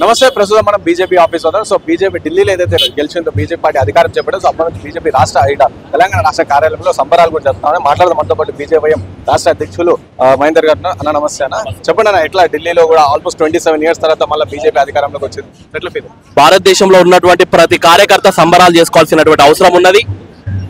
నమస్తే. ప్రస్తుతం మనం బీజేపీ ఆఫీస్ వద్దాం. సో బీజేపీ ఢిల్లీలో ఏదైతే గెలిచిందో బీజేపీ పార్టీ అధికారం చెప్పడం, సో అప్పటి నుంచి బీజేపీ రాష్ట్ర తెలంగాణ రాష్ట్ర కార్యాలయంలో సంబరాలు కూడా జరుగుతున్నాయి. మాట్లాడదాం మనతో పాటు బీజేపీ రాష్ట్ర అధ్యక్షులు మహేందర్ గారు. అన్న నమస్తే. అన్న చెప్పండి అన్న, ఎట్లా ఢిల్లీలో కూడా ఆల్మోస్ట్ 27 years తర్వాత మళ్ళీ బీజేపీ అధికారంలోకి వచ్చింది, ఎట్లా ఫీల్? భారతదేశంలో ఉన్నటువంటి ప్రతి కార్యకర్త సంబరాలు చేసుకోవాల్సినటువంటి అవసరం ఉన్నది.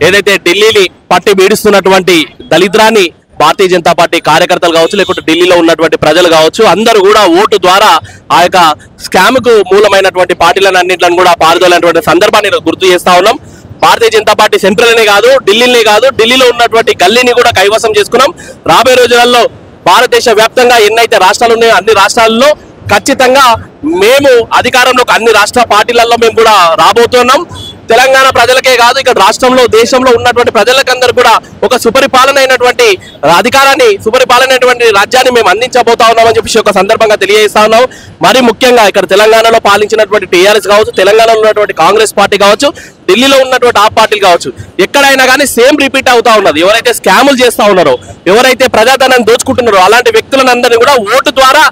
ఏదైతే ఢిల్లీని పట్టి బీడిస్తున్నటువంటి దళిద్రాన్ని భారతీయ జనతా పార్టీ కార్యకర్తలు కావచ్చు, లేకుంటే ఢిల్లీలో ఉన్నటువంటి ప్రజలు కావచ్చు, అందరూ కూడా ఓటు ద్వారా ఆ యొక్క స్కామ్ కు మూలమైనటువంటి పార్టీలను అన్నింటిని కూడా పారుదోలేనటువంటి సందర్భాన్ని గుర్తు చేస్తా ఉన్నాం. భారతీయ జనతా పార్టీ సెంట్రల్నే కాదు, ఢిల్లీనే కాదు, ఢిల్లీలో ఉన్నటువంటి గల్లీని కూడా కైవసం చేసుకున్నాం. రాబోయే రోజులలో భారతదేశ వ్యాప్తంగా ఎన్నైతే రాష్ట్రాలు ఉన్నాయో అన్ని రాష్ట్రాల్లో ఖచ్చితంగా మేము అధికారంలోకి అన్ని రాష్ట్ర పార్టీలలో మేము కూడా రాబోతున్నాం. తెలంగాణ ప్రజలకే కాదు, ఇక్కడ రాష్ట్రంలో దేశంలో ఉన్నటువంటి ప్రజలకందరూ కూడా ఒక సుపరిపాలన అయినటువంటి అధికారాన్ని, సుపరిపాలన అయినటువంటి రాజ్యాన్ని మేము అందించబోతా ఉన్నామని చెప్పేసి ఒక సందర్భంగా తెలియజేస్తా ఉన్నాం. మరి ముఖ్యంగా ఇక్కడ తెలంగాణలో పాలించినటువంటి టీఆర్ఎస్ కావచ్చు, తెలంగాణలో ఉన్నటువంటి కాంగ్రెస్ పార్టీ కావచ్చు, ఢిల్లీలో ఉన్నటువంటి ఆ పార్టీలు కావచ్చు, ఎక్కడైనా కానీ సేమ్ రిపీట్ అవుతా ఉన్నది. ఎవరైతే స్కాములు చేస్తా ఉన్నారో, ఎవరైతే ప్రజాధనాన్ని దోచుకుంటున్నారో అలాంటి వ్యక్తులందరినీ కూడా ఓటు ద్వారా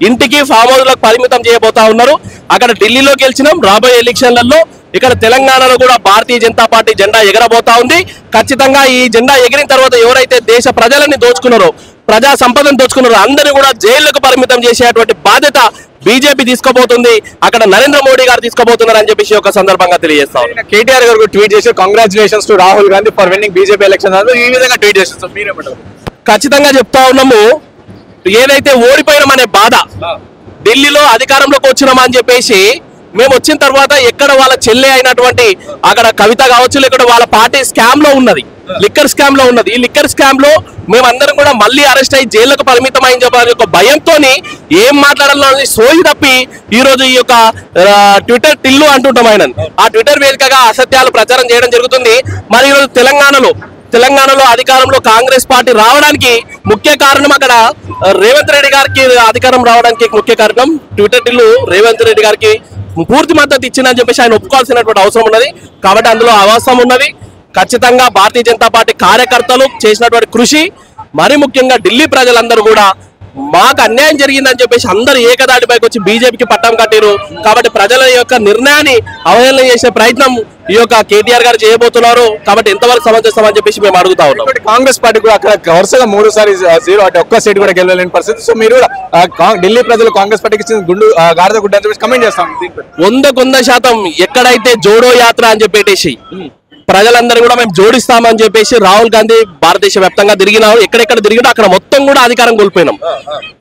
ఇంటికి ఫామ్ హౌస్లకు పరిమితం చేయబోతా ఉన్నారు. అక్కడ ఢిల్లీలో గెలిచినాం. రాబోయే ఎలక్షన్లలో ఇక్కడ తెలంగాణలో కూడా భారతీయ జనతా పార్టీ జెండా ఎగరబోతా ఉంది. ఖచ్చితంగా ఈ జెండా ఎగిరిన తర్వాత ఎవరైతే దేశ ప్రజలని దోచుకున్నారో, ప్రజా సంపదను దోచుకున్నారో అందరినీ కూడా జైళ్లకు పరిమితం చేసేటువంటి బాధ్యత బీజేపీ తీసుకోబోతుంది. అక్కడ నరేంద్ర మోడీ గారు తీసుకోబోతున్నారు అని చెప్పేసి ఒక సందర్భంగా తెలియజేస్తాం. కేటీఆర్ గారు ట్వీట్ చేసి congratulations to Rahul Gandhi for winning BJP election, ఈ విధంగా ట్వీట్ చేస్తారు. మీరేమంటారు? ఖచ్చితంగా చెప్తా ఉన్నాము, ఏదైతే ఓడిపోయినామనే బాధ, ఢిల్లీలో అధికారంలోకి వచ్చినామా అని చెప్పేసి మేము వచ్చిన తర్వాత ఎక్కడ వాళ్ళ చెల్లె అయినటువంటి అక్కడ కవిత కావచ్చు, లేకుంటే వాళ్ళ పార్టీ స్కామ్ లో ఉన్నది, లిక్కర్ స్కామ్ లో ఉన్నది. ఈ లిక్కర్ స్కామ్ లో మేమందరం కూడా మళ్ళీ అరెస్ట్ అయ్యి జైళ్లకు పరిమితం అయింది చెప్పాలని ఒక భయంతో ఏం మాట్లాడాలని సోయి తప్పి ఈ రోజు ఈ యొక్క ట్విట్టర్ టిల్లు అంటుంటాం ఆయన. ఆ ట్విట్టర్ వేదికగా అసత్యాలు ప్రచారం చేయడం జరుగుతుంది. మరి ఈరోజు తెలంగాణలో అధికారంలో కాంగ్రెస్ పార్టీ రావడానికి ముఖ్య కారణం, అక్కడ రేవంత్ రెడ్డి గారికి అధికారం రావడానికి ముఖ్య కారణం ట్విట్టర్ టిల్లు రేవంత్ రెడ్డి గారికి పూర్తి మద్దతు ఇచ్చిందని చెప్పేసి ఆయన ఒప్పుకోవాల్సినటువంటి అవసరం ఉన్నది. కాబట్టి అందులో అవాస్తవం ఉన్నది. ఖచ్చితంగా భారతీయ జనతా పార్టీ కార్యకర్తలు చేసినటువంటి కృషి, మరి ముఖ్యంగా ఢిల్లీ ప్రజలందరూ కూడా మాకు అన్యాయం జరిగిందని చెప్పేసి అందరూ ఏకదాటిపైకి వచ్చి బీజేపీకి పట్టం కట్టారు. కాబట్టి ప్రజల యొక్క నిర్ణయాన్ని అవహేళన చేసే ప్రయత్నం ఈ యొక్క కేటీఆర్ గారు చేయబోతున్నారు. కాబట్టి ఎంతవరకు సమంజసమని చెప్పేసి మేము అడుగుతా ఉన్నాం. కాంగ్రెస్ పార్టీ కూడా అక్కడ వరుసగా 3 సారి 0 అంటే ఒక్క సీట్ కూడా గెలవలేని పరిస్థితి. సో మీరు ఢిల్లీ ప్రజలు కాంగ్రెస్ పార్టీకి ఇచ్చిన గాడిద గుడ్డ అని చెప్పేసి కమెంట్ చేస్తాం. 100% ఎక్కడైతే జోడో యాత్ర అని చెప్పేసి ప్రజలందరూ కూడా మేము జోడిస్తామని చెప్పేసి రాహుల్ గాంధీ భారతదేశ వ్యాప్తంగా తిరిగినాం. ఎక్కడెక్కడ తిరిగినా అక్కడ మొత్తం కూడా అధికారం కోల్పోయినాం.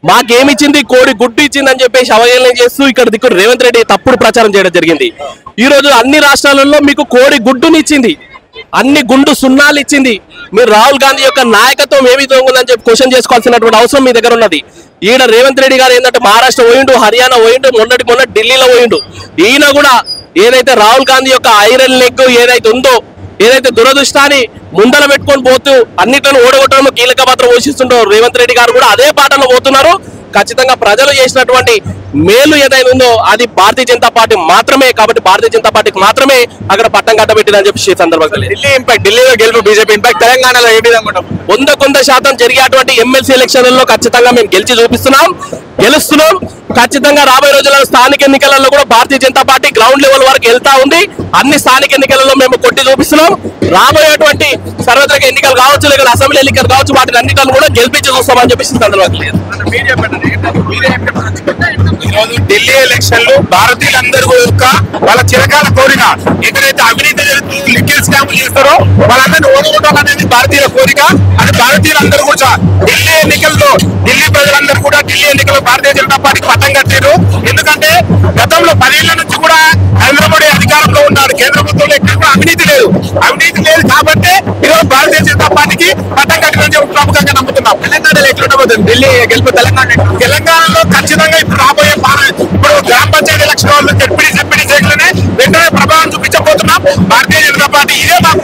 మాకేమిచ్చింది, కోడి గుడ్డు ఇచ్చింది అని చెప్పేసి అవహేళన చేస్తూ ఇక్కడ దిక్కు రేవంత్ రెడ్డి తప్పుడు ప్రచారం చేయడం జరిగింది. ఈ రోజు అన్ని రాష్ట్రాలలో మీకు కోడి గుడ్డునిచ్చింది, అన్ని గుండు సున్నాలు ఇచ్చింది. మీరు రాహుల్ గాంధీ యొక్క నాయకత్వం ఏ విధంగా ఉందని చెప్పి క్వశ్చన్ చేసుకోవాల్సినటువంటి అవసరం మీ దగ్గర ఉన్నది. ఈయన రేవంత్ రెడ్డి గారు ఏంటంటే మహారాష్ట్ర పోయిండు, హర్యానా పోయిండు, మొన్న ఢిల్లీలో పోయిండు. ఈయన కూడా ఏదైతే రాహుల్ గాంధీ యొక్క ఐరన్ లెగ్ ఏదైతే ఉందో, ఏదైతే దురదృష్టాన్ని ముందర పెట్టుకొని పోతూ అన్నిట్లను ఓడగొట్టడంలో కీలక పాత్ర పోషిస్తుంటారు రేవంత్ రెడ్డి గారు కూడా అదే పాటలో పోతున్నారు. ఖచ్చితంగా ప్రజలు చేసినటువంటి మేలు ఏదైనా ఉందో అది భారతీయ జనతా పార్టీ మాత్రమే. కాబట్టి భారతీయ జనతా పార్టీకి మాత్రమే అక్కడ పట్టం కట్టబెట్టిందని చెప్పి సందర్భంగా ఢిల్లీలో గెలుపు బీజేపీ ఇంపాక్ట్ తెలంగాణలో ఏ విధంగా 100% జరిగేటువంటి ఎమ్మెల్సీ ఎలక్షన్లలో ఖచ్చితంగా మేము గెలుస్తున్నాం. ఖచ్చితంగా రాబోయే రోజుల్లో స్థానిక ఎన్నికలలో కూడా Bharatiya Janata party ground level వరకు వెళ్తా ఉంది. అన్ని స్థానిక ఎన్నికలలో మేము కొట్టి చూపిస్తున్నాం. రాబోయేటువంటి సార్వత్రిక ఎన్నికలు కావచ్చు, లేకపోతే అసెంబ్లీ ఎన్నికలు కావచ్చు, వాటిని అన్నింటిని కూడా గెలిపించి చూస్తామని చెప్పేసి సందర్భంగా ఢిల్లీ ఎలక్షన్లు భారతీయులందరూ యొక్క వాళ్ళ చిరకాల కోరిక. ఎక్కడైతే అవినీతి జరుగుతుంది, లిక్కర్ స్కాములు చేస్తారో వాళ్ళందరినీ ఓడగొట్టాలనేది భారతీయుల కోరిక. అది భారతీయులందరూ కూడా ఢిల్లీ ఎన్నికల్లో, ఢిల్లీ ప్రజలందరూ కూడా ఢిల్లీ ఎన్నికల్లో భారతీయ జనతా పార్టీకి పట్టం కట్టారు. ఎందుకంటే గతంలో 10 ఏళ్ల నుంచి కూడా నరేంద్ర మోడీ అధికారంలో ఉన్నాడు. కేంద్ర ప్రభుత్వంలో ఎక్కడ కూడా అవినీతి లేదు కాబట్టి ఈరోజు భారతీయ జనతా పార్టీకి పట్టం కట్టినని ప్రముఖంగా నమ్ముతున్నాం. తెలంగాణలో ఎట్లుండబోతుంది ఢిల్లీ గెలుపు? తెలంగాణలో ఖచ్చితంగా ఇప్పుడు రాబోయే ఇప్పుడు గ్రామ పంచాయతీ ఎలక్షన్ వాళ్ళు జెడ్పీటీ సైకిల్నే వెంటనే ప్రభావం చూపించబోతున్నాం. భారతీయ జనతా పార్టీ ఇదే మాకు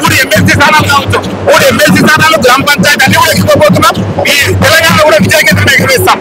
3 ఎమ్మెల్సీ స్థానాలు కావచ్చు, 3 ఎమ్మెల్సీ స్థానాలు గ్రామ పంచాయతీ అన్ని కూడా ఎక్కిపోతున్నాం. ఈ తెలంగాణలో కూడా విజయ కేంద్రం ఎగరేస్తాం.